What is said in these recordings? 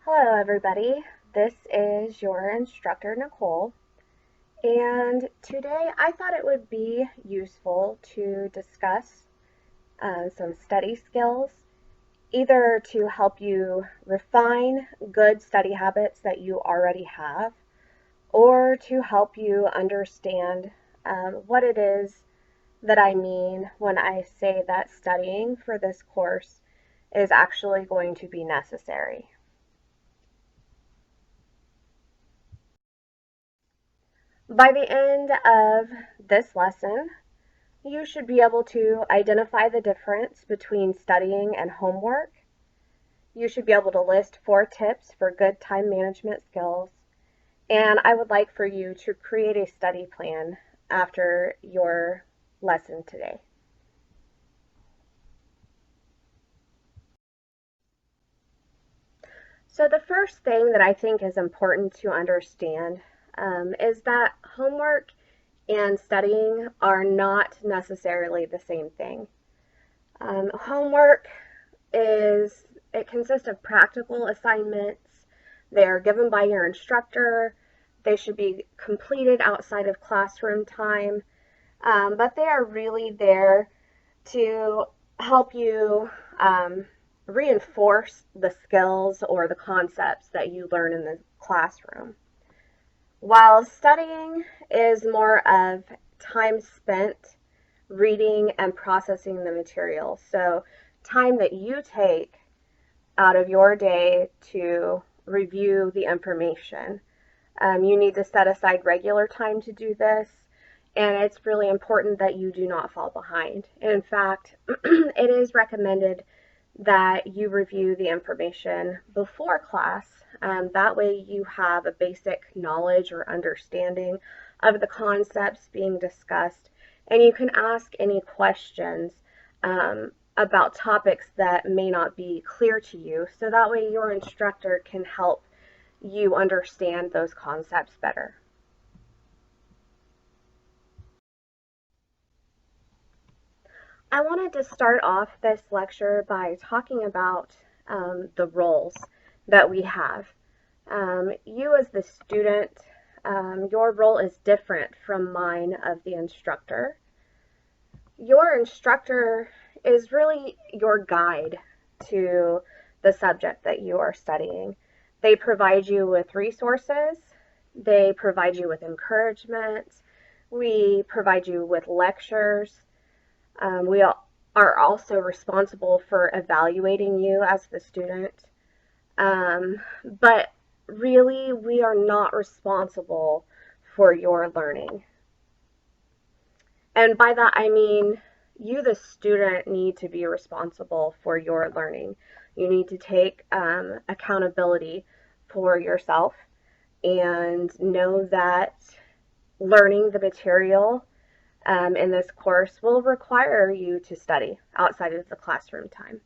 Hello, everybody. This is your instructor, Nicole, and today I thought it would be useful to discuss some study skills, either to help you refine good study habits that you already have, or to help you understand what it is that I mean when I say that studying for this course is actually going to be necessary. By the end of this lesson, you should be able to identify the difference between studying and homework. You should be able to list 4 tips for good time management skills. And I would like for you to create a study plan after your lesson today. So the first thing that I think is important to understand is that homework and studying are not necessarily the same thing. Homework it consists of practical assignments. They are given by your instructor. They should be completed outside of classroom time, but they are really there to help you reinforce the skills or the concepts that you learn in the classroom. While studying is more of time spent reading and processing the material. So, time that you take out of your day to review the information. You need to set aside regular time to do this, and it's really important that you do not fall behind. In fact, it is recommended that you review the information before class. That way, you have a basic knowledge or understanding of the concepts being discussed, and you can ask any questions about topics that may not be clear to you, so that way your instructor can help you understand those concepts better. I wanted to start off this lecture by talking about the roles that we have. You as the student, your role is different from mine of the instructor. Your instructor is really your guide to the subject that you are studying. They provide you with resources, they provide you with encouragement, we provide you with lectures. We are also responsible for evaluating you as the student. But really, we are not responsible for your learning. And by that, I mean you, the student, need to be responsible for your learning. You need to take accountability for yourself and know that learning the material in this course will require you to study outside of the classroom time.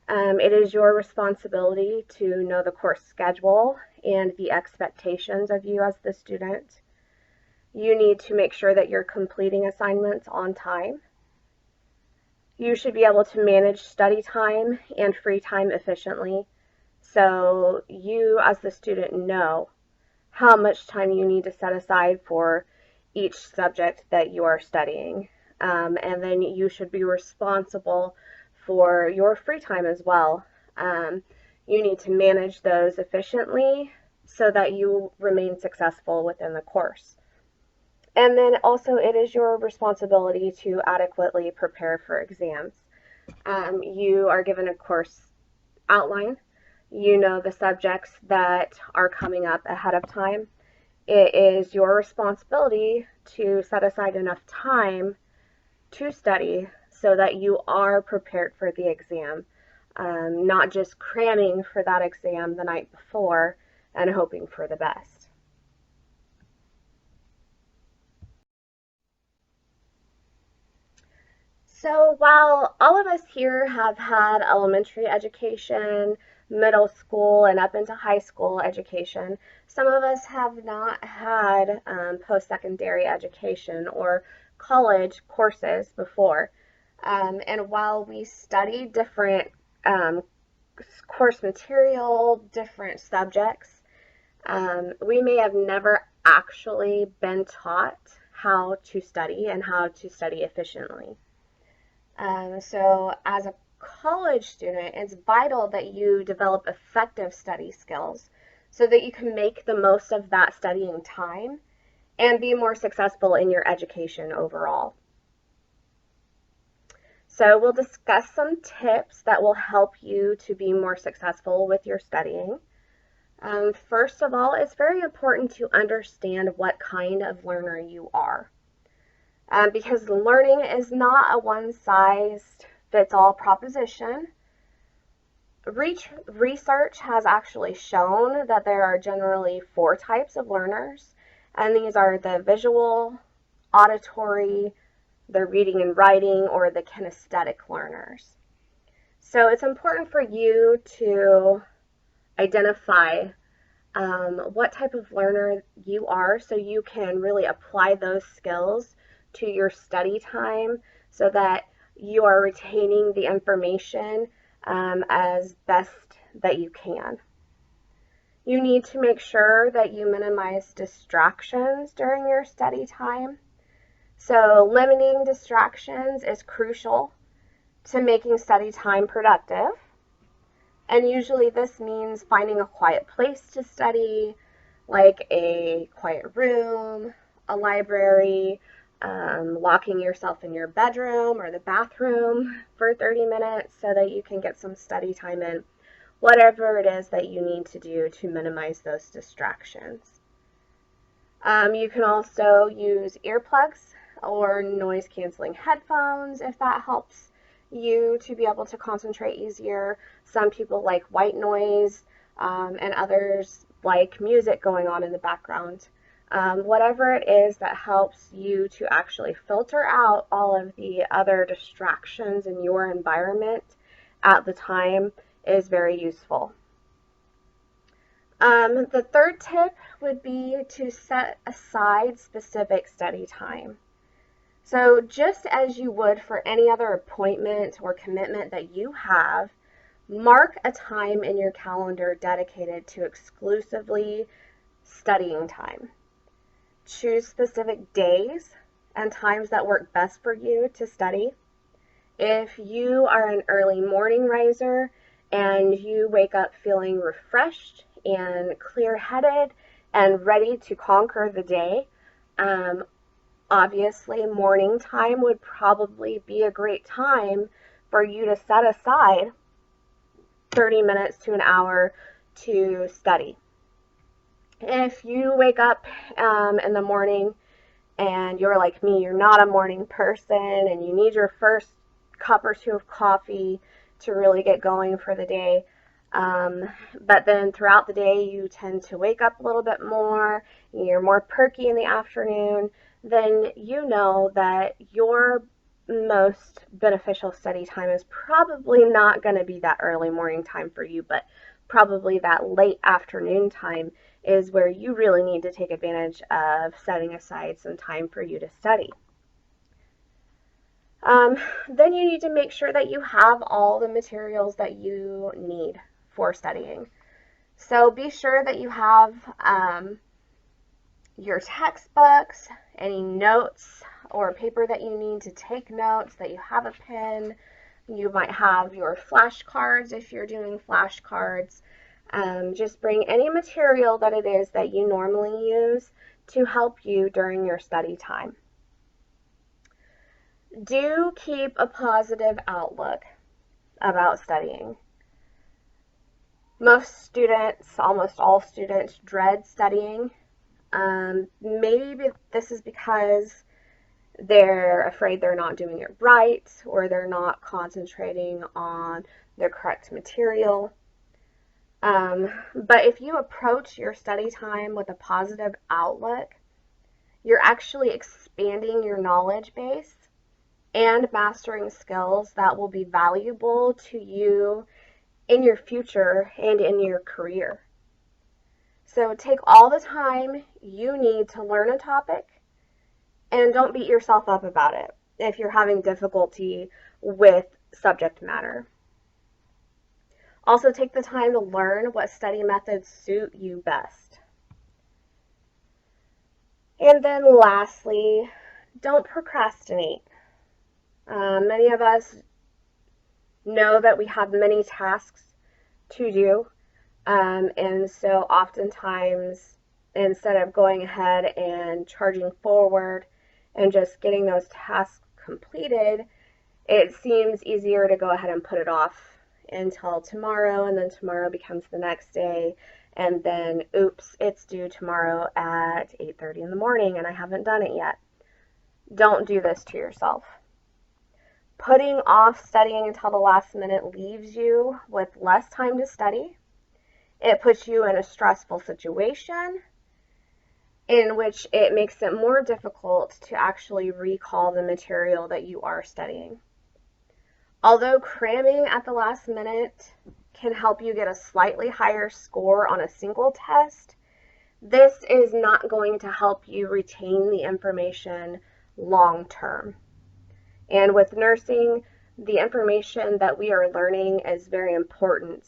It is your responsibility to know the course schedule and the expectations of you as the student. You need to make sure that you're completing assignments on time. You should be able to manage study time and free time efficiently, so you as the student know how much time you need to set aside for each subject that you are studying. And then you should be responsible for your free time as well. You need to manage those efficiently so that you remain successful within the course. And then also, it is your responsibility to adequately prepare for exams. You are given a course outline. You know the subjects that are coming up ahead of time. It is your responsibility to set aside enough time to study so that you are prepared for the exam, not just cramming for that exam the night before and hoping for the best. So while all of us here have had elementary education, middle school, and up into high school education, some of us have not had post-secondary education or college courses before. And while we study different course material, different subjects. We may have never actually been taught how to study and how to study efficiently. So as a college student, it's vital that you develop effective study skills so that you can make the most of that studying time and be more successful in your education overall. So we'll discuss some tips that will help you to be more successful with your studying. First of all, it's very important to understand what kind of learner you are. Because learning is not a one-size-fits-all proposition. Research has actually shown that there are generally 4 types of learners, and these are the visual, auditory, the reading and writing, or the kinesthetic learners. So it's important for you to identify what type of learner you are so you can really apply those skills to your study time so that you are retaining the information as best that you can. You need to make sure that you minimize distractions during your study time. So limiting distractions is crucial to making study time productive. And usually this means finding a quiet place to study, like a quiet room, a library, locking yourself in your bedroom or the bathroom for 30 minutes so that you can get some study time in, whatever it is that you need to do to minimize those distractions. You can also use earplugs or noise canceling headphones if that helps you to be able to concentrate easier. Some people like white noise, and others like music going on in the background. Whatever it is that helps you to actually filter out all of the other distractions in your environment at the time is very useful. The third tip would be to set aside specific study time. So just as you would for any other appointment or commitment that you have, mark a time in your calendar dedicated to exclusively studying time. Choose specific days and times that work best for you to study. If you are an early morning riser and you wake up feeling refreshed and clear-headed and ready to conquer the day, obviously morning time would probably be a great time for you to set aside 30 minutes to an hour to study. If you wake up in the morning and you're like me, you're not a morning person and you need your first cup or 2 of coffee to really get going for the day, but then throughout the day you tend to wake up a little bit more, you're more perky in the afternoon, then you know that your most beneficial study time is probably not going to be that early morning time for you, but probably that late afternoon time is where you really need to take advantage of setting aside some time for you to study. Then you need to make sure that you have all the materials that you need for studying. So be sure that you have your textbooks, any notes or paper that you need to take notes, that you have a pen. You might have your flashcards if you're doing flashcards. Just bring any material that it is that you normally use to help you during your study time. Do keep a positive outlook about studying. Most students, almost all students, dread studying. Maybe this is because they're afraid they're not doing it right or they're not concentrating on the correct material. But if you approach your study time with a positive outlook, you're actually expanding your knowledge base and mastering skills that will be valuable to you in your future and in your career. So take all the time you need to learn a topic and don't beat yourself up about it if you're having difficulty with subject matter. Also, take the time to learn what study methods suit you best. And then lastly, don't procrastinate. Many of us know that we have many tasks to do, and so oftentimes, instead of going ahead and charging forward and just getting those tasks completed, it seems easier to go ahead and put it off until tomorrow, and then tomorrow becomes the next day, and then oops, it's due tomorrow at 8:30 in the morning and I haven't done it yet. Don't do this to yourself. Putting off studying until the last minute leaves you with less time to study. It puts you in a stressful situation in which it makes it more difficult to actually recall the material that you are studying. Although cramming at the last minute can help you get a slightly higher score on a single test, this is not going to help you retain the information long term. And with nursing, the information that we are learning is very important.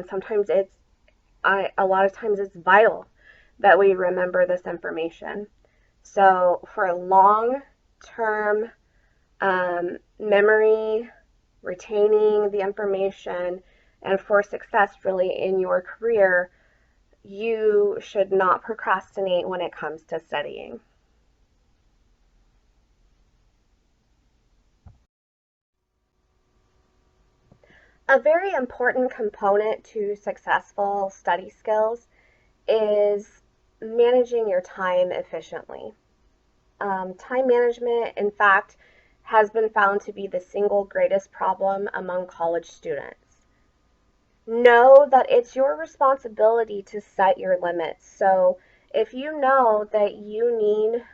Sometimes a lot of times it's vital that we remember this information. So for long-term memory, retaining the information, and for success really in your career, you should not procrastinate when it comes to studying. A very important component to successful study skills is managing your time efficiently. Time management, in fact, has been found to be the single greatest problem among college students. Know that it's your responsibility to set your limits. So if you know that you need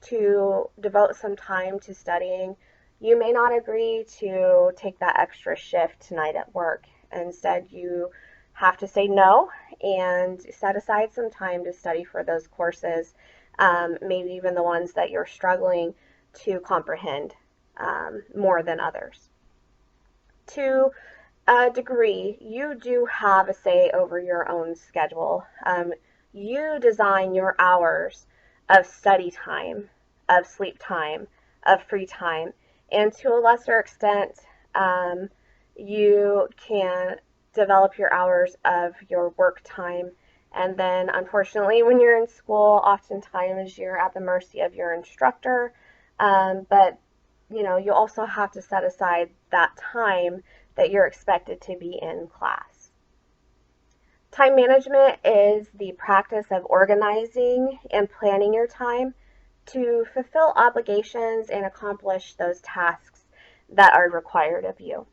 to devote some time to studying, you may not agree to take that extra shift tonight at work. Instead, you have to say no and set aside some time to study for those courses, maybe even the ones that you're struggling to comprehend more than others. To a degree, you do have a say over your own schedule. You design your hours of study time, of sleep time, of free time, and to a lesser extent, you can develop your hours of your work time. And then, unfortunately, when you're in school, oftentimes you're at the mercy of your instructor. But you also have to set aside that time that you're expected to be in class. Time management is the practice of organizing and planning your time to fulfill obligations and accomplish those tasks that are required of you.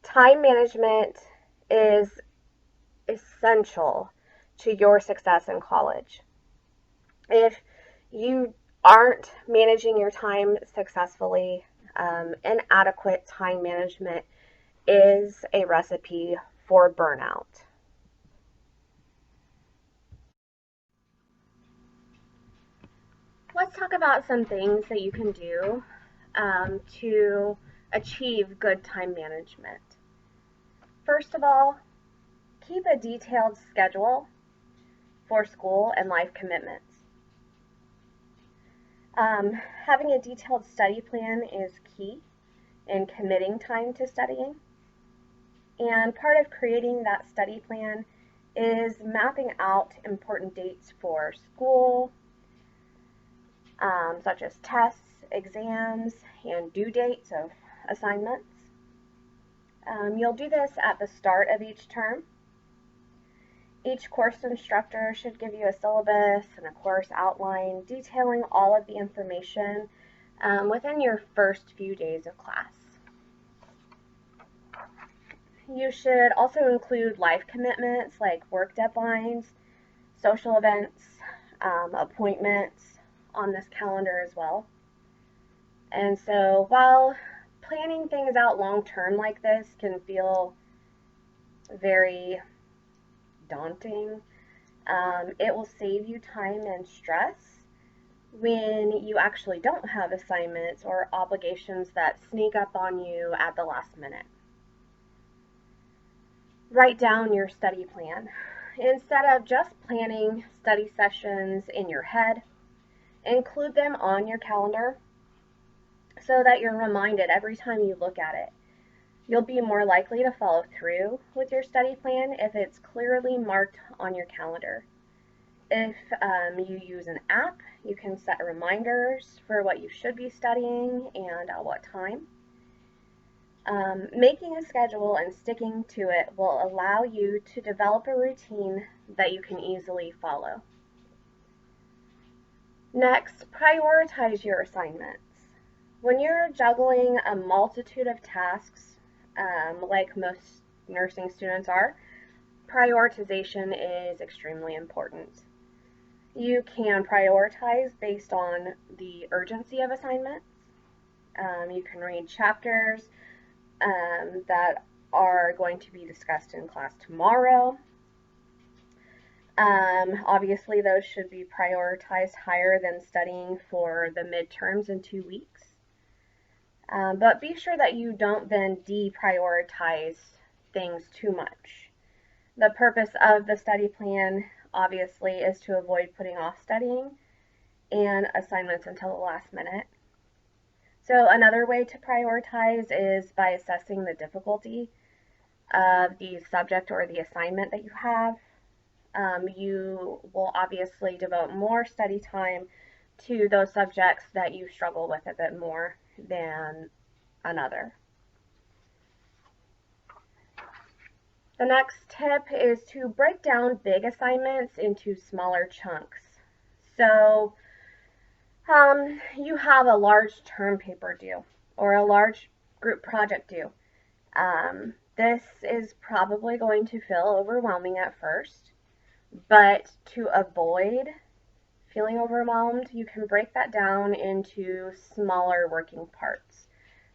Time management is essential to your success in college. If you aren't managing your time successfully, inadequate time management is a recipe for burnout. Let's talk about some things that you can do to achieve good time management. First of all, keep a detailed schedule for school and life commitments. Having a detailed study plan is key in committing time to studying. And part of creating that study plan is mapping out important dates for school, such as tests, exams, and due dates of assignments. You'll do this at the start of each term. Each course instructor should give you a syllabus and a course outline detailing all of the information within your first few days of class. You should also include life commitments like work deadlines, social events, appointments on this calendar as well. And so while planning things out long term like this can feel very daunting, it will save you time and stress when you actually don't have assignments or obligations that sneak up on you at the last minute. write down your study plan. Instead of just planning study sessions in your head, include them on your calendar so that you're reminded every time you look at it. You'll be more likely to follow through with your study plan if it's clearly marked on your calendar. If you use an app, you can set reminders for what you should be studying and at what time. Making a schedule and sticking to it will allow you to develop a routine that you can easily follow. Next, prioritize your assignments. When you're juggling a multitude of tasks, like most nursing students are, prioritization is extremely important. You can prioritize based on the urgency of assignments. You can read chapters that are going to be discussed in class tomorrow. Obviously, those should be prioritized higher than studying for the midterms in 2 weeks. But be sure that you don't then deprioritize things too much. The purpose of the study plan, obviously, is to avoid putting off studying and assignments until the last minute. So another way to prioritize is by assessing the difficulty of the subject or the assignment that you have. You will obviously devote more study time to those subjects that you struggle with a bit more than another. The next tip is to break down big assignments into smaller chunks. So you have a large term paper due or a large group project due. This is probably going to feel overwhelming at first, but to avoid feeling overwhelmed, you can break that down into smaller working parts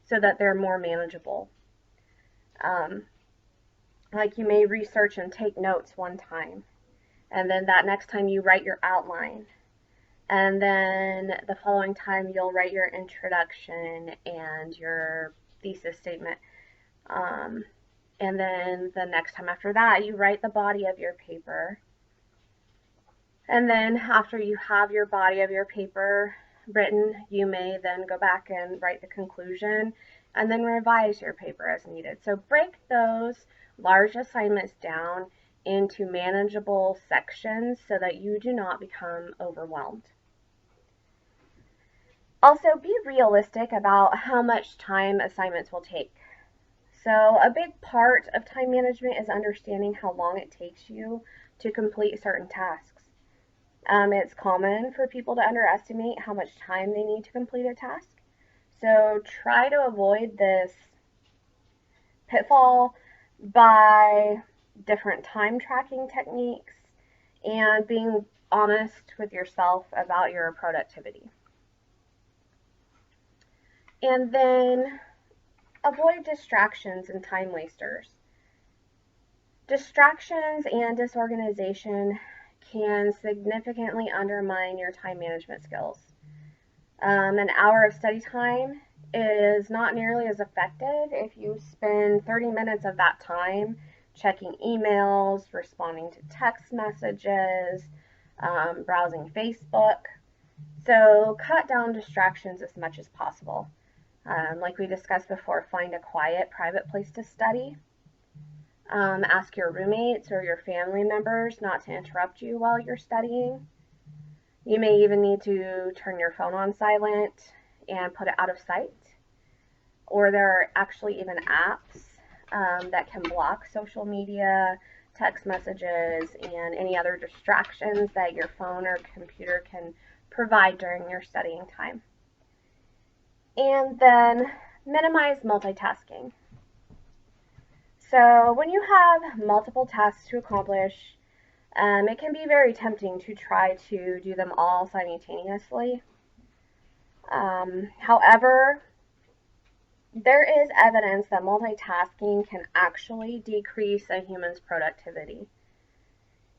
so that they're more manageable. Like you may research and take notes one time, and then that next time you write your outline, and then the following time you'll write your introduction and your thesis statement. And then the next time after that, you write the body of your paper. And then after you have your body of your paper written, you may then go back and write the conclusion and then revise your paper as needed. So break those large assignments down into manageable sections so that you do not become overwhelmed. Also, be realistic about how much time assignments will take. So a big part of time management is understanding how long it takes you to complete certain tasks. It's common for people to underestimate how much time they need to complete a task. So try to avoid this pitfall by different time tracking techniques and being honest with yourself about your productivity. And then avoid distractions and time wasters. Distractions and disorganization can significantly undermine your time management skills. An hour of study time is not nearly as effective if you spend 30 minutes of that time checking emails, responding to text messages, browsing Facebook. So cut down distractions as much as possible. Like we discussed before, find a quiet, private place to study. Ask your roommates or your family members not to interrupt you while you're studying. You may even need to turn your phone on silent and put it out of sight. Or there are actually even apps that can block social media, text messages, and any other distractions that your phone or computer can provide during your studying time. And then minimize multitasking. So when you have multiple tasks to accomplish, it can be very tempting to try to do them all simultaneously. However, there is evidence that multitasking can actually decrease a human's productivity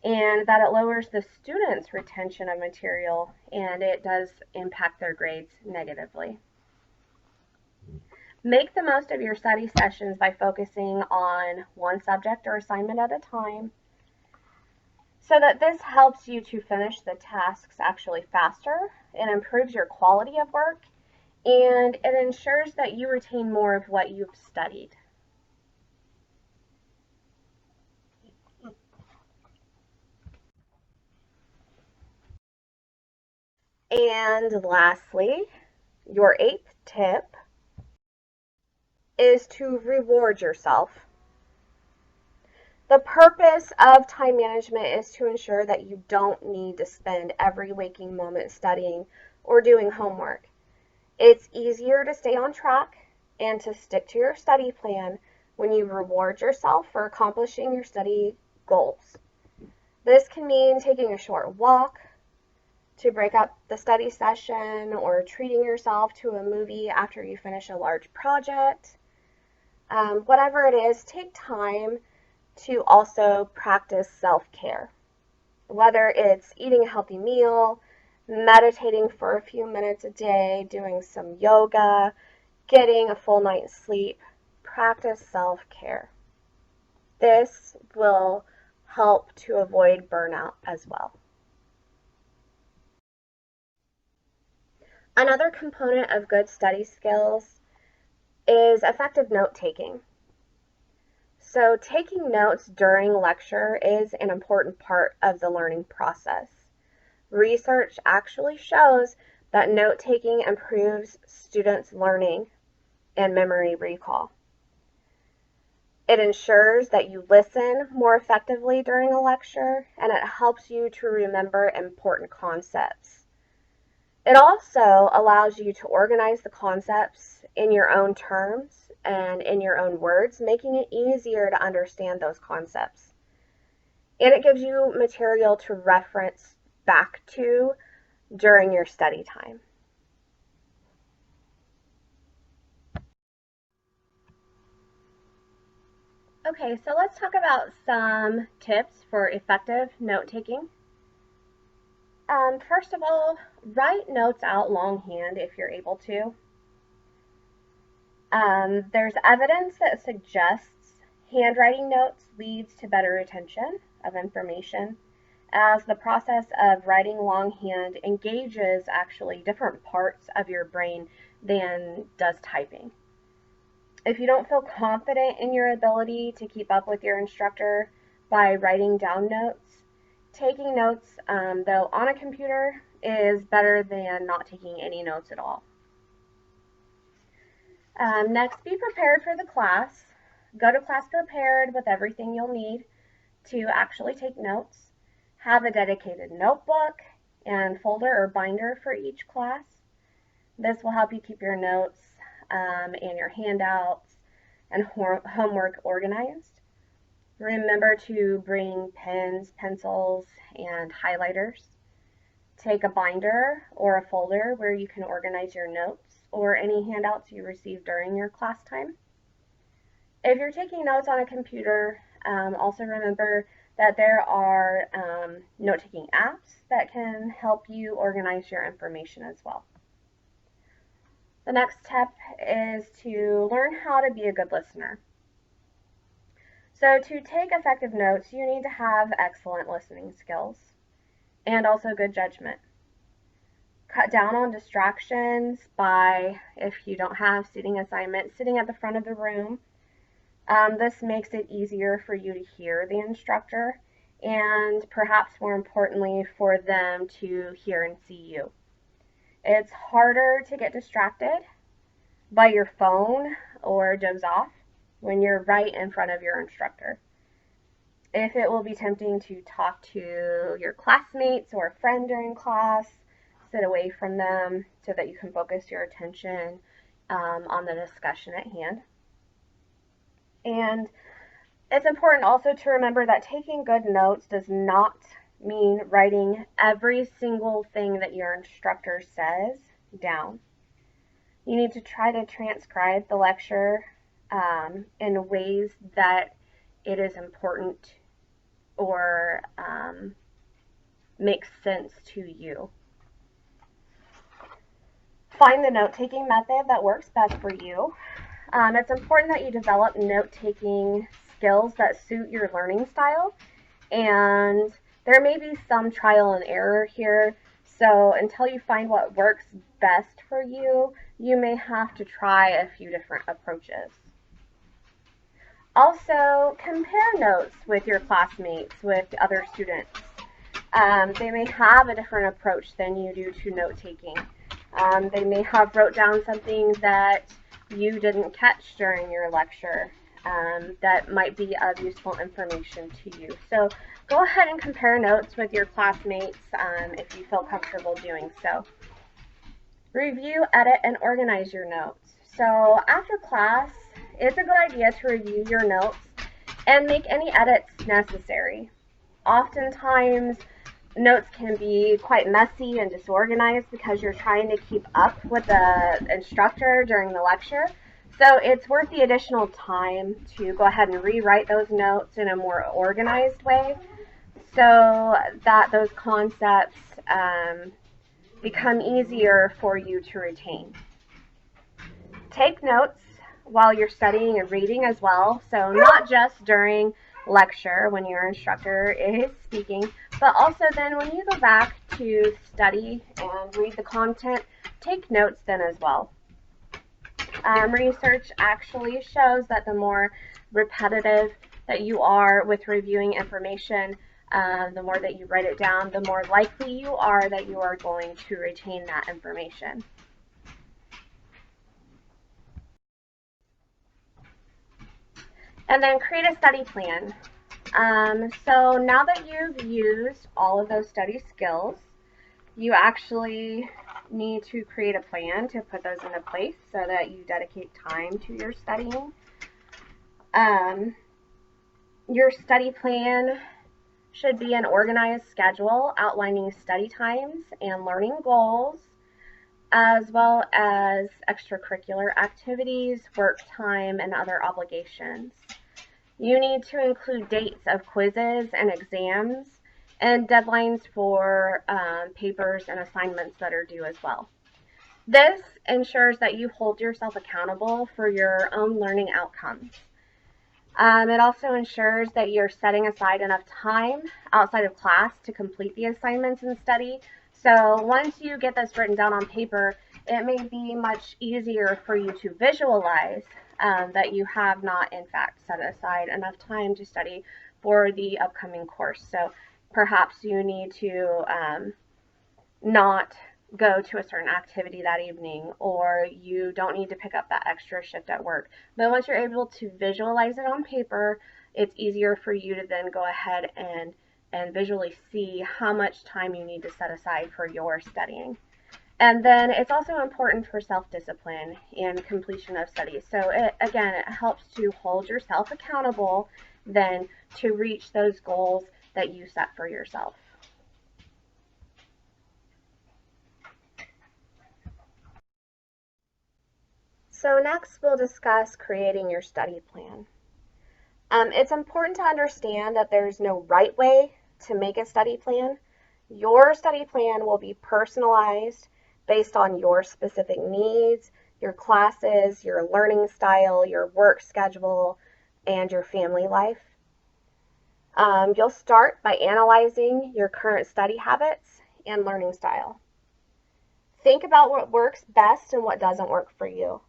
and that it lowers the student's retention of material and it does impact their grades negatively. Make the most of your study sessions by focusing on one subject or assignment at a time, so that this helps you to finish the tasks actually faster. It improves your quality of work, and it ensures that you retain more of what you've studied. And lastly, your 8th tip is to reward yourself. The purpose of time management is to ensure that you don't need to spend every waking moment studying or doing homework. It's easier to stay on track and to stick to your study plan when you reward yourself for accomplishing your study goals. This can mean taking a short walk to break up the study session, or treating yourself to a movie after you finish a large project. Whatever it is, take time to also practice self-care. Whether it's eating a healthy meal, meditating for a few minutes a day, doing some yoga, getting a full night's sleep, practice self-care. This will help to avoid burnout as well. Another component of good study skills is effective note-taking. So taking notes during lecture is an important part of the learning process. Research actually shows that note-taking improves students' learning and memory recall. It ensures that you listen more effectively during a lecture, and it helps you to remember important concepts. It also allows you to organize the concepts in your own terms and in your own words, making it easier to understand those concepts. And it gives you material to reference back to during your study time. Okay, so let's talk about some tips for effective note-taking. First of all, write notes out longhand if you're able to. There's evidence that suggests handwriting notes leads to better retention of information, as the process of writing longhand engages actually different parts of your brain than does typing. If you don't feel confident in your ability to keep up with your instructor by writing down notes, taking notes, though, on a computer is better than not taking any notes at all. Next, be prepared for the class. Go to class prepared with everything you'll need to actually take notes. Have a dedicated notebook and folder or binder for each class. This will help you keep your notes and your handouts and homework organized. Remember to bring pens, pencils, and highlighters. Take a binder or a folder where you can organize your notes or any handouts you receive during your class time. If you're taking notes on a computer, also remember that there are note-taking apps that can help you organize your information as well. The next step is to learn how to be a good listener. So to take effective notes, you need to have excellent listening skills and also good judgment. Cut down on distractions by, if you don't have seating assignments, sitting at the front of the room. This makes it easier for you to hear the instructor, and perhaps more importantly, for them to hear and see you. It's harder to get distracted by your phone or doze off when you're right in front of your instructor. If it will be tempting to talk to your classmates or a friend during class, sit away from them so that you can focus your attention on the discussion at hand. And it's important also to remember that taking good notes does not mean writing every single thing that your instructor says down. You need to try to transcribe the lecture in ways that it is important or makes sense to you. Find the note-taking method that works best for you. It's important that you develop note-taking skills that suit your learning style, and there may be some trial and error here. So until you find what works best for you, you may have to try a few different approaches. Also, compare notes with your classmates, with other students. They may have a different approach than you do to note taking. They may have wrote down something that you didn't catch during your lecture that might be of useful information to you. So go ahead and compare notes with your classmates if you feel comfortable doing so. Review, edit, and organize your notes. So after class, it's a good idea to review your notes and make any edits necessary. Oftentimes, notes can be quite messy and disorganized because you're trying to keep up with the instructor during the lecture. So it's worth the additional time to go ahead and rewrite those notes in a more organized way so that those concepts become easier for you to retain. Take notes while you're studying and reading as well, so not just during lecture when your instructor is speaking, but also then when you go back to study and read the content, take notes then as well. Research actually shows that the more repetitive that you are with reviewing information, the more that you write it down, the more likely you are that you are going to retain that information. And then create a study plan. So now that you've used all of those study skills, you actually need to create a plan to put those into place so that you dedicate time to your studying. Your study plan should be an organized schedule outlining study times and learning goals, as well as extracurricular activities, work time, and other obligations. You need to include dates of quizzes and exams and deadlines for papers and assignments that are due as well. This ensures that you hold yourself accountable for your own learning outcomes. It also ensures that you're setting aside enough time outside of class to complete the assignments and study. So once you get this written down on paper, it may be much easier for you to visualize that you have not, in fact, set aside enough time to study for the upcoming course. So perhaps you need to not go to a certain activity that evening, or you don't need to pick up that extra shift at work. But once you're able to visualize it on paper, it's easier for you to then go ahead and visually see how much time you need to set aside for your studying. And then it's also important for self-discipline and completion of studies. So it helps to hold yourself accountable then to reach those goals that you set for yourself. So next we'll discuss creating your study plan. It's important to understand that there's no right way to make a study plan. Your study plan will be personalized based on your specific needs, your classes, your learning style, your work schedule, and your family life. You'll start by analyzing your current study habits and learning style. Think about what works best and what doesn't work for you.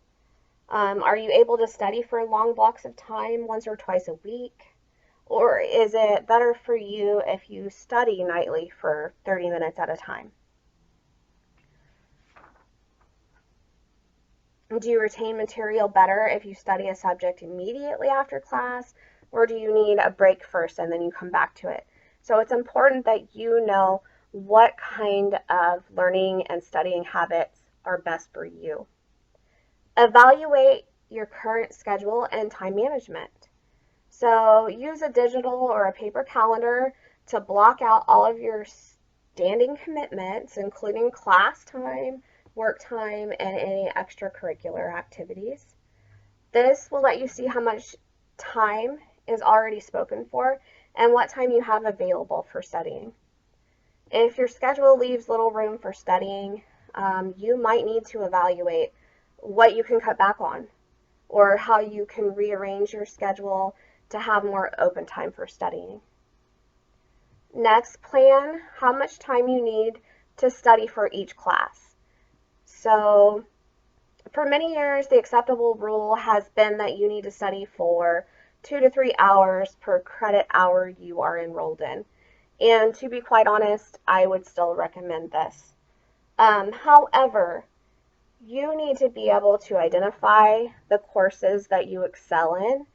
Are you able to study for long blocks of time once or twice a week? Or is it better for you if you study nightly for 30 minutes at a time? Do you retain material better if you study a subject immediately after class, or do you need a break first and then you come back to it? So it's important that you know what kind of learning and studying habits are best for you. Evaluate your current schedule and time management. So use a digital or a paper calendar to block out all of your standing commitments, including class time, work time, and any extracurricular activities. This will let you see how much time is already spoken for and what time you have available for studying. If your schedule leaves little room for studying, you might need to evaluate what you can cut back on or how you can rearrange your schedule to have more open time for studying. Next, plan how much time you need to study for each class. So, for many years, the acceptable rule has been that you need to study for 2 to 3 hours per credit hour you are enrolled in. And to be quite honest, I would still recommend this. However, you need to be able to identify the courses that you excel in,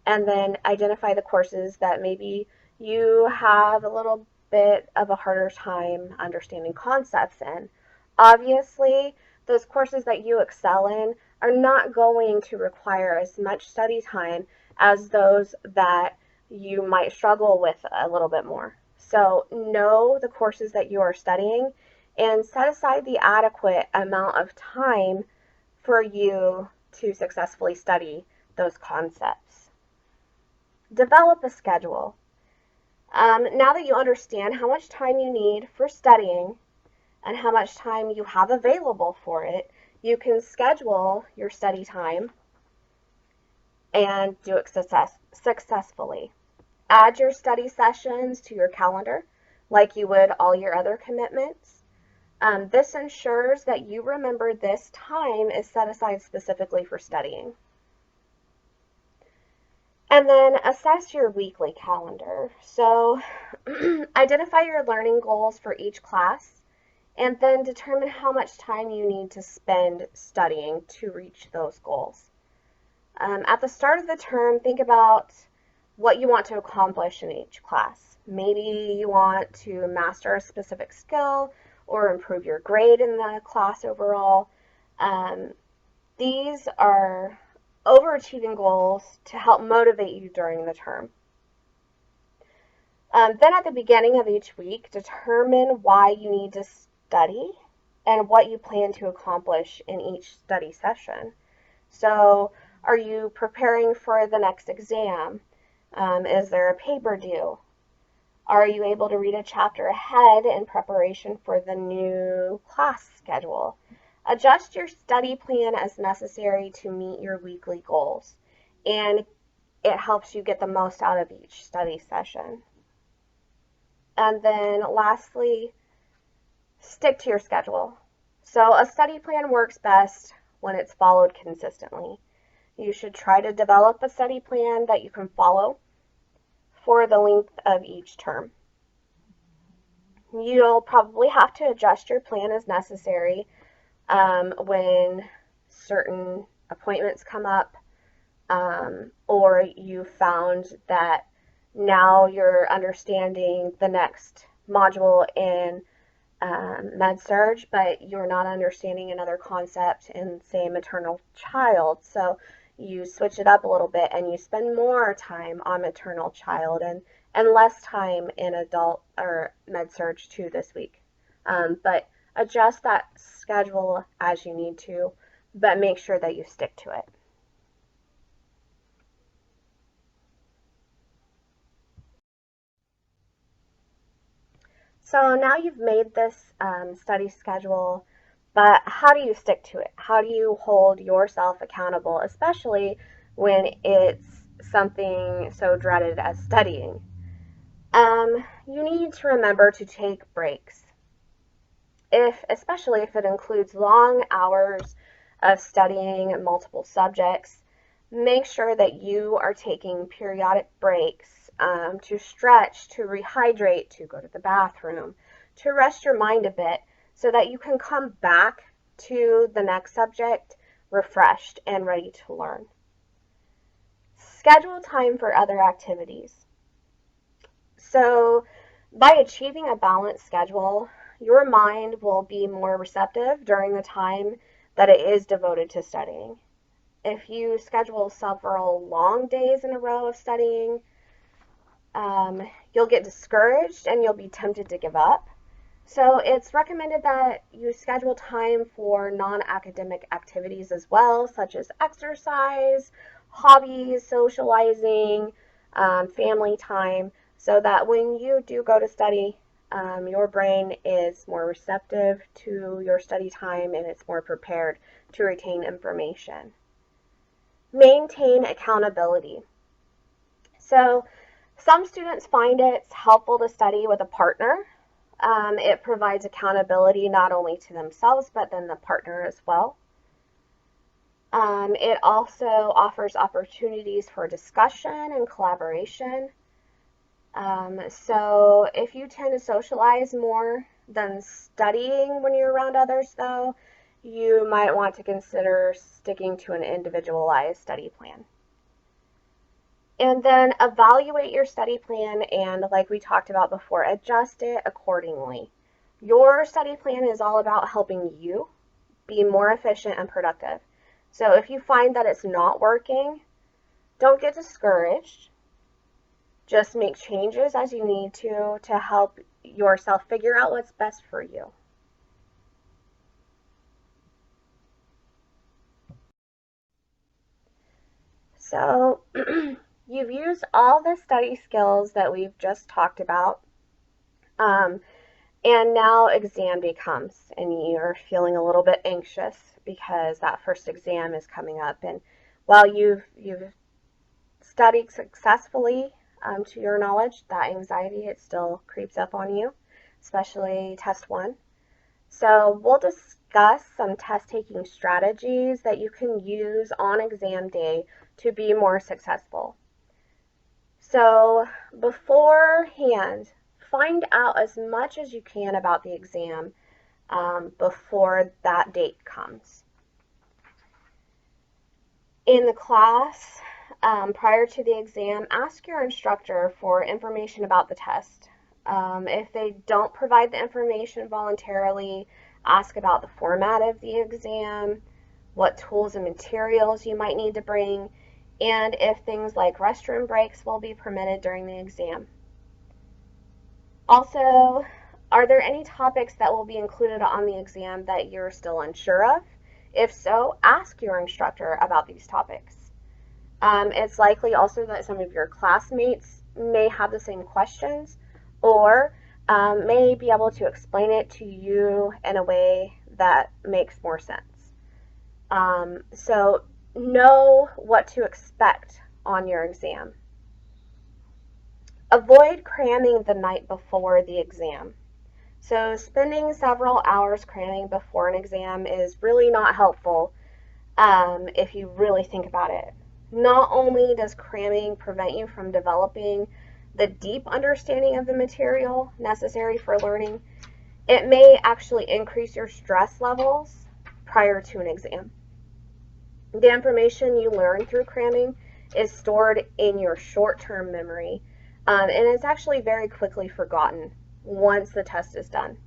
and then identify the courses that maybe you have a little bit of a harder time understanding concepts in. Obviously, those courses that you excel in are not going to require as much study time as those that you might struggle with a little bit more. So know the courses that you are studying and set aside the adequate amount of time for you to successfully study those concepts. Develop a schedule. Now that you understand how much time you need for studying and how much time you have available for it, you can schedule your study time and do it successfully. Add your study sessions to your calendar like you would all your other commitments. This ensures that you remember this time is set aside specifically for studying. And then assess your weekly calendar. So identify your learning goals for each class and then determine how much time you need to spend studying to reach those goals. At the start of the term, think about what you want to accomplish in each class. Maybe you want to master a specific skill or improve your grade in the class overall. These are overachieving goals to help motivate you during the term. Then at the beginning of each week, determine why you need to study and what you plan to accomplish in each study session. So, are you preparing for the next exam? Is there a paper due? Are you able to read a chapter ahead in preparation for the new class schedule? Adjust your study plan as necessary to meet your weekly goals, and it helps you get the most out of each study session. And then lastly, stick to your schedule. So a study plan works best when it's followed consistently. You should try to develop a study plan that you can follow for the length of each term. You'll probably have to adjust your plan as necessary when certain appointments come up, or you found that now you're understanding the next module in Med-Surg, but you're not understanding another concept in, say, maternal child. So you switch it up a little bit and you spend more time on maternal child and less time in adult or Med-Surg 2 this week. But adjust that schedule as you need to, but make sure that you stick to it. So now you've made this study schedule, but how do you stick to it? How do you hold yourself accountable, especially when it's something so dreaded as studying? You need to remember to take breaks, especially if it includes long hours of studying multiple subjects. Make sure that you are taking periodic breaks to stretch, to rehydrate, to go to the bathroom, to rest your mind a bit so that you can come back to the next subject refreshed and ready to learn. Schedule time for other activities. So, by achieving a balanced schedule, your mind will be more receptive during the time that it is devoted to studying. If you schedule several long days in a row of studying, you'll get discouraged and you'll be tempted to give up. So it's recommended that you schedule time for non-academic activities as well, such as exercise, hobbies, socializing, family time, so that when you do go to study, your brain is more receptive to your study time and it's more prepared to retain information. Maintain accountability. So some students find it's helpful to study with a partner. It provides accountability not only to themselves, but then the partner as well. It also offers opportunities for discussion and collaboration. So if you tend to socialize more than studying when you're around others, though, you might want to consider sticking to an individualized study plan. And then evaluate your study plan and, like we talked about before, adjust it accordingly. Your study plan is all about helping you be more efficient and productive. So if you find that it's not working, don't get discouraged. Just make changes as you need to help yourself figure out what's best for you. So you've used all the study skills that we've just talked about. And now exam day comes and you're feeling a little bit anxious because that first exam is coming up. And while you've studied successfully, to your knowledge, that anxiety, it still creeps up on you, especially test one. So we'll discuss some test taking strategies that you can use on exam day to be more successful. So beforehand, find out as much as you can about the exam before that date comes. In the class, prior to the exam, ask your instructor for information about the test. If they don't provide the information voluntarily, ask about the format of the exam, what tools and materials you might need to bring, and if things like restroom breaks will be permitted during the exam. Also, are there any topics that will be included on the exam that you're still unsure of? If so, ask your instructor about these topics. It's likely also that some of your classmates may have the same questions or may be able to explain it to you in a way that makes more sense. So know what to expect on your exam. Avoid cramming the night before the exam. So spending several hours cramming before an exam is really not helpful if you really think about it. Not only does cramming prevent you from developing the deep understanding of the material necessary for learning, it may actually increase your stress levels prior to an exam. The information you learn through cramming is stored in your short-term memory, and it's actually very quickly forgotten once the test is done.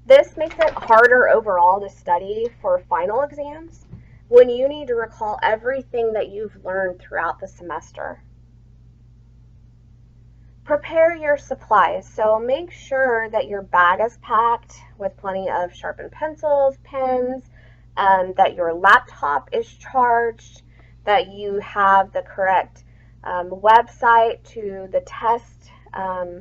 This makes it harder overall to study for final exams when you need to recall everything that you've learned throughout the semester. Prepare your supplies. So make sure that your bag is packed with plenty of sharpened pencils, pens, that your laptop is charged, that you have the correct website to the test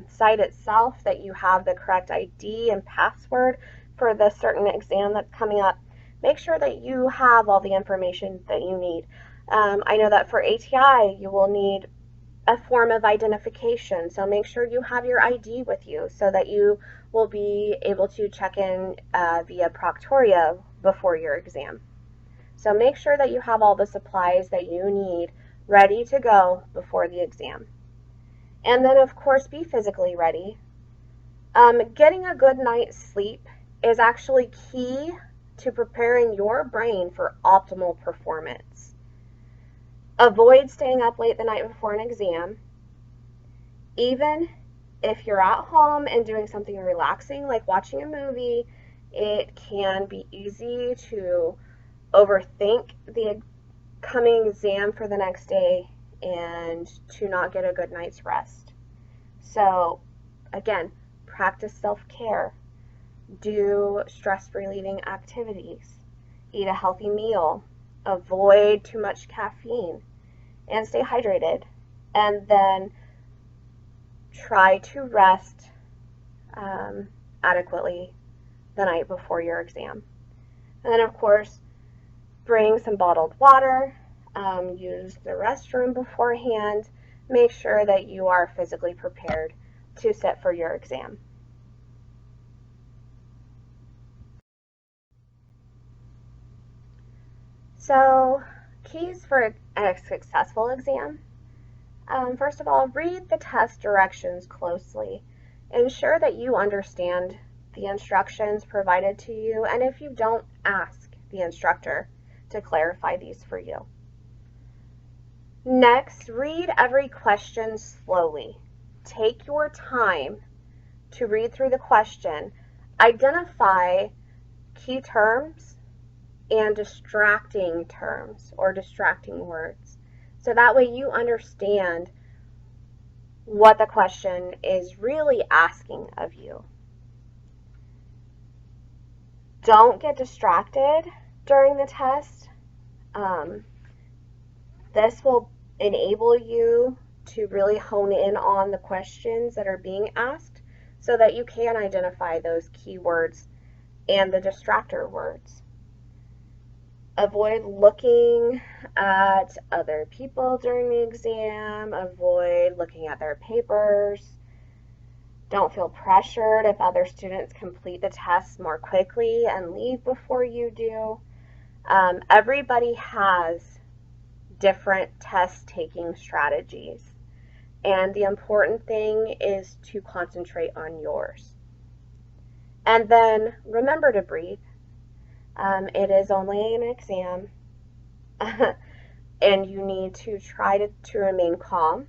site itself, that you have the correct ID and password for the certain exam that's coming up. Make sure that you have all the information that you need. I know that for ATI, you will need a form of identification, so make sure you have your ID with you so that you will be able to check in via Proctoria before your exam. So make sure that you have all the supplies that you need ready to go before the exam. And then, of course, be physically ready. Getting a good night's sleep is actually key to preparing your brain for optimal performance. Avoid staying up late the night before an exam. Even if you're at home and doing something relaxing like watching a movie, it can be easy to overthink the coming exam for the next day and to not get a good night's rest. So again, practice self-care. Do stress-relieving activities. Eat a healthy meal. Avoid too much caffeine. And stay hydrated. And then try to rest adequately the night before your exam. And then, of course, bring some bottled water. use the restroom beforehand. Make sure that you are physically prepared to sit for your exam. So, keys for a successful exam. First of all, read the test directions closely. Ensure that you understand the instructions provided to you, and if you don't, ask the instructor to clarify these for you. Next, read every question slowly. Take your time to read through the question. Identify key terms and distracting terms or distracting words. So that way you understand what the question is really asking of you. Don't get distracted during the test. This will enable you to really hone in on the questions that are being asked so that you can identify those keywords and the distractor words. Avoid looking at other people during the exam. Avoid looking at their papers. Don't feel pressured if other students complete the test more quickly and leave before you do. Everybody has different test taking strategies, and the important thing is to concentrate on yours. And then remember to breathe. It is only an exam, and you need to try to remain calm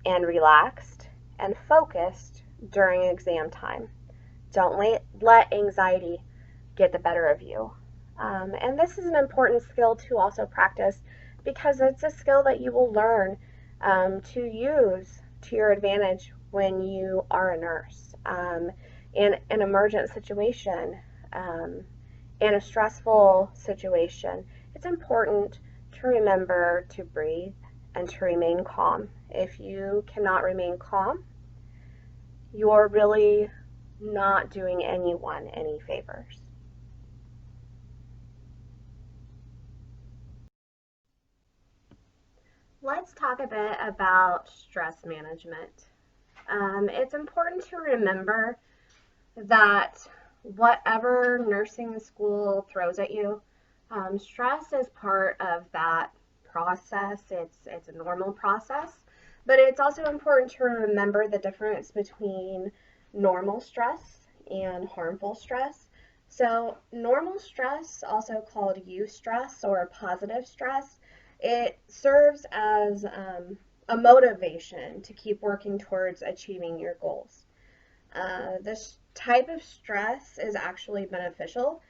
and relaxed and focused during exam time. Don't let anxiety get the better of you. And this is an important skill to also practice because it's a skill that you will learn to use to your advantage when you are a nurse. In an emergent situation, in a stressful situation, it's important to remember to breathe and to remain calm. If you cannot remain calm, you're really not doing anyone any favors. Let's talk a bit about stress management. It's important to remember that whatever nursing school throws at you, stress is part of that process. It's a normal process, but it's also important to remember the difference between normal stress and harmful stress. So normal stress, also called eustress or positive stress, it serves as a motivation to keep working towards achieving your goals. This type of stress is actually beneficial,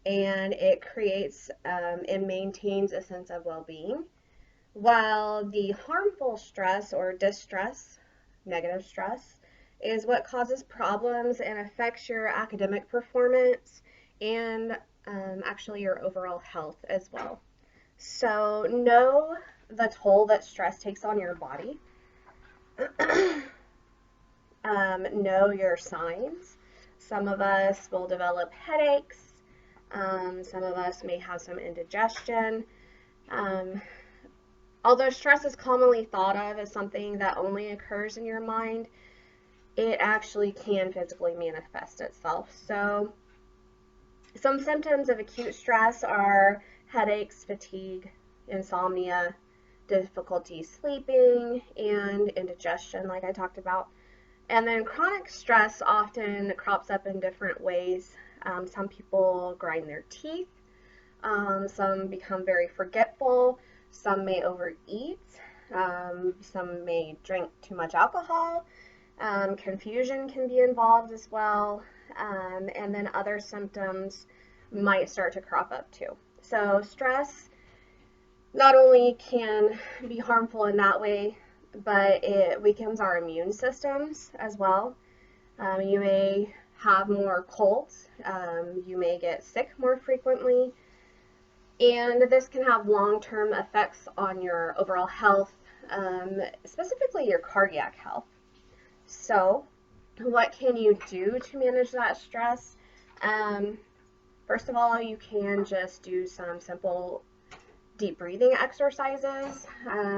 and it creates and maintains a sense of well-being, while the harmful stress or distress, negative stress, is what causes problems and affects your academic performance and actually your overall health as well. So know the toll that stress takes on your body. Know your signs. Some of us will develop headaches. Some of us may have some indigestion. Although stress is commonly thought of as something that only occurs in your mind, it actually can physically manifest itself. So some symptoms of acute stress are headaches, fatigue, insomnia, difficulty sleeping, and indigestion, like I talked about. And then chronic stress often crops up in different ways. Some people grind their teeth. Some become very forgetful. Some may overeat. Some may drink too much alcohol. Confusion can be involved as well. And then other symptoms might start to crop up too. So stress not only can be harmful in that way, but it weakens our immune systems as well. You may have more colds. You may get sick more frequently. And this can have long-term effects on your overall health, specifically your cardiac health. So what can you do to manage that stress? First of all, you can just do some simple deep breathing exercises,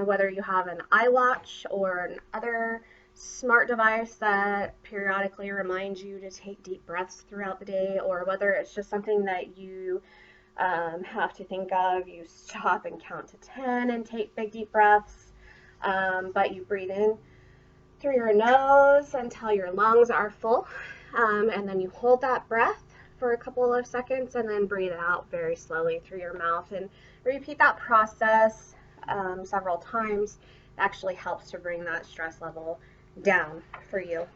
whether you have an iWatch or another smart device that periodically reminds you to take deep breaths throughout the day, or whether it's just something that you have to think of. You stop and count to 10 and take big deep breaths, but you breathe in through your nose until your lungs are full, and then you hold that breath for a couple of seconds and then breathe out very slowly through your mouth, and repeat that process several times. It actually helps to bring that stress level down for you.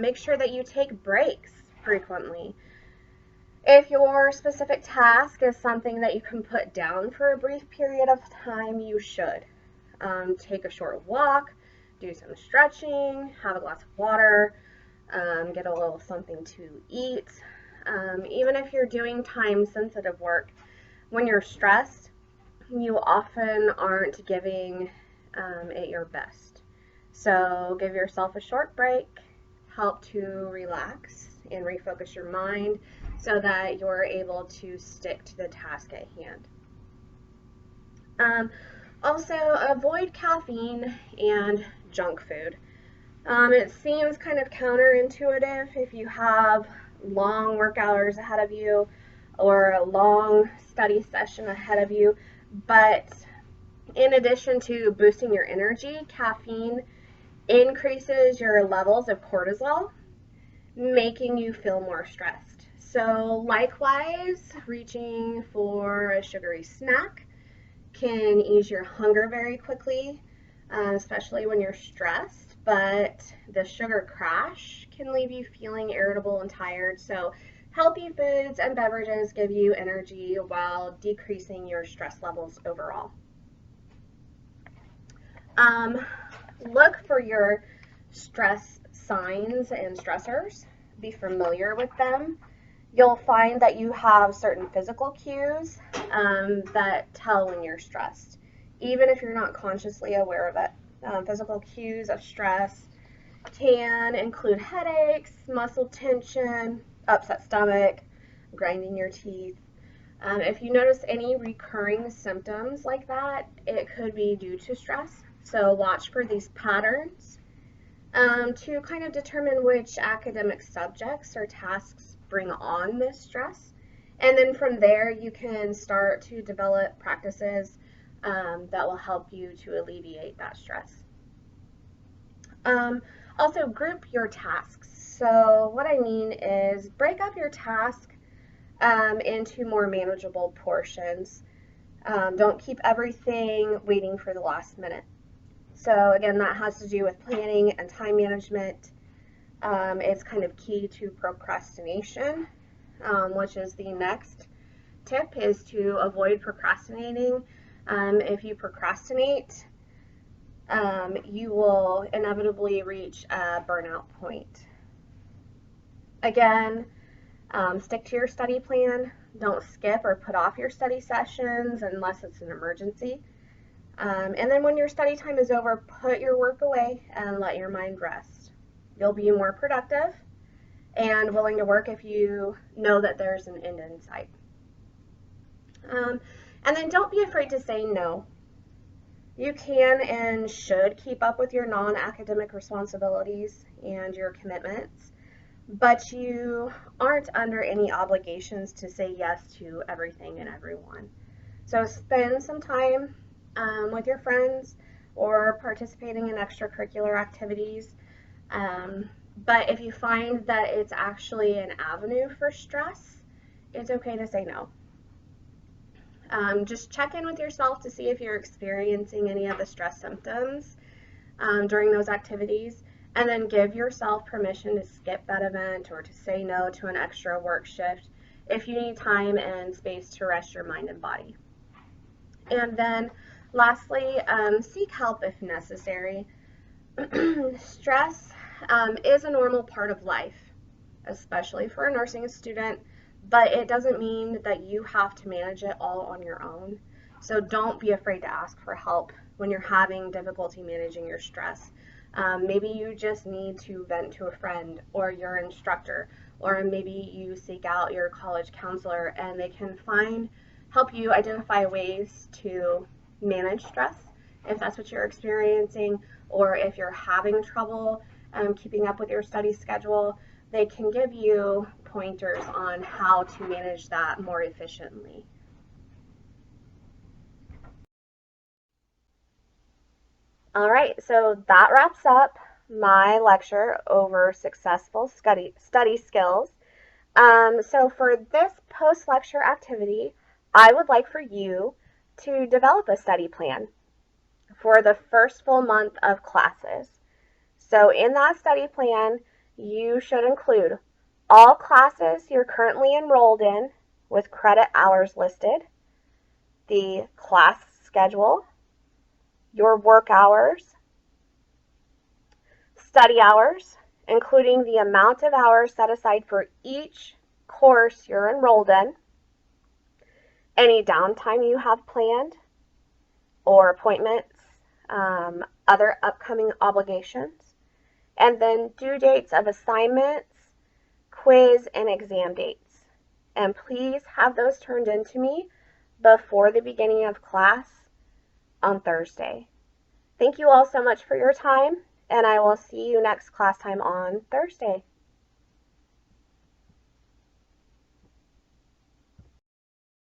Make sure that you take breaks frequently. If your specific task is something that you can put down for a brief period of time, you should. Take a short walk, do some stretching, have a glass of water, get a little something to eat. Even if you're doing time-sensitive work, when you're stressed, you often aren't giving it your best. So give yourself a short break, help to relax and refocus your mind so that you're able to stick to the task at hand. Also, avoid caffeine and junk food. It seems kind of counterintuitive if you have long work hours ahead of you or a long study session ahead of you, but in addition to boosting your energy, caffeine increases your levels of cortisol, making you feel more stressed. So likewise, reaching for a sugary snack can ease your hunger very quickly, especially when you're stressed, but the sugar crash can leave you feeling irritable and tired. So healthy foods and beverages give you energy while decreasing your stress levels overall. Look for your stress signs and stressors. Be familiar with them. You'll find that you have certain physical cues that tell when you're stressed, even if you're not consciously aware of it. Physical cues of stress can include headaches, muscle tension, upset stomach, grinding your teeth. If you notice any recurring symptoms like that, it could be due to stress. So watch for these patterns to kind of determine which academic subjects or tasks bring on this stress. And then from there, you can start to develop practices that will help you to alleviate that stress. Also, group your tasks. So what I mean is break up your task into more manageable portions. Don't keep everything waiting for the last minute. So again, that has to do with planning and time management. It's kind of key to procrastination, which is the next tip, is to avoid procrastinating. If you procrastinate, you will inevitably reach a burnout point. Again, stick to your study plan. Don't skip or put off your study sessions unless it's an emergency. And then when your study time is over, put your work away and let your mind rest. You'll be more productive and willing to work if you know that there's an end in sight. And then don't be afraid to say no. You can and should keep up with your non-academic responsibilities and your commitments, but you aren't under any obligations to say yes to everything and everyone. So spend some time with your friends or participating in extracurricular activities. But if you find that it's actually an avenue for stress, it's okay to say no. Just check in with yourself to see if you're experiencing any of the stress symptoms during those activities, and then give yourself permission to skip that event or to say no to an extra work shift if you need time and space to rest your mind and body. And then lastly, seek help if necessary. Stress is a normal part of life, especially for a nursing student, but it doesn't mean that you have to manage it all on your own. So don't be afraid to ask for help when you're having difficulty managing your stress. Maybe you just need to vent to a friend or your instructor, or maybe you seek out your college counselor and they can find help you identify ways to manage stress if that's what you're experiencing, or if you're having trouble keeping up with your study schedule. They can give you pointers on how to manage that more efficiently. All right, so that wraps up my lecture over successful study skills. So for this post-lecture activity, I would like for you to develop a study plan for the first full month of classes. So in that study plan, you should include all classes you're currently enrolled in with credit hours listed, the class schedule, your work hours, study hours, including the amount of hours set aside for each course you're enrolled in, any downtime you have planned, or appointments, other upcoming obligations, and then due dates of assignments, quiz, and exam dates. And please have those turned in to me before the beginning of class on Thursday. Thank you all so much for your time, and I will see you next class time on Thursday.